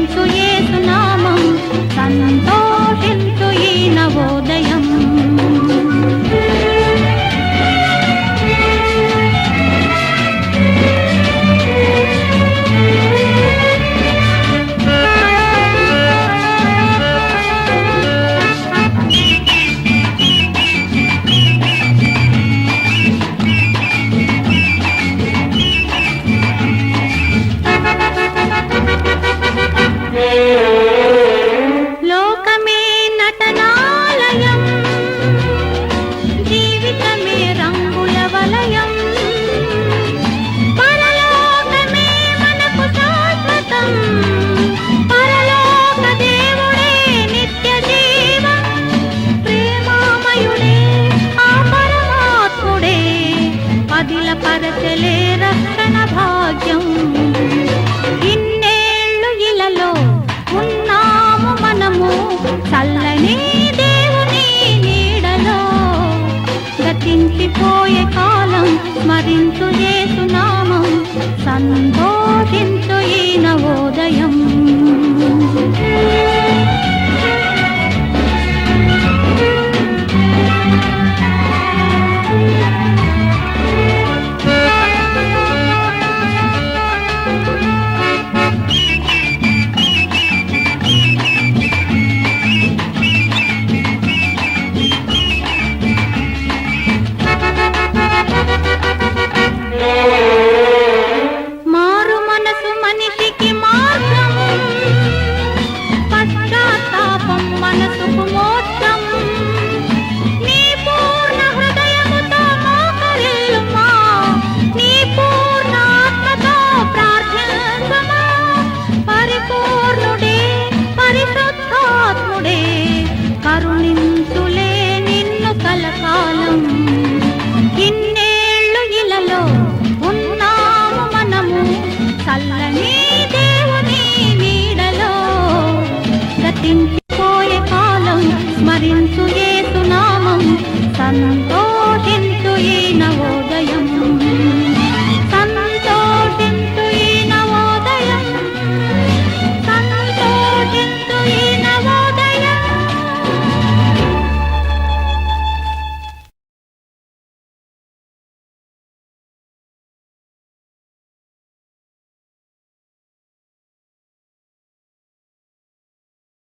స్మరించు యేసునామం సంతోషించు ఈ నవోదయం. లోకమే నటనాలయం, జీవితమే రంగుల వలయం, పరలోకమే మనకు శాశ్వతం, పరలోక దేవుడే నిత్య జీవం, ప్రేమామయుడే ఆ పరమాత్ముడే పదిల పరచలే రక్షణ భాగ్యం. ఇన్నేళ్ళు ఇలలో ఉన్నాము మనము చల్లని దేవుని నీడలో, గతించిపోయే కాలం స్మరించు యేసునామం సంతోషించు ఈ నవోదయం. మారు మనసు మనిషికి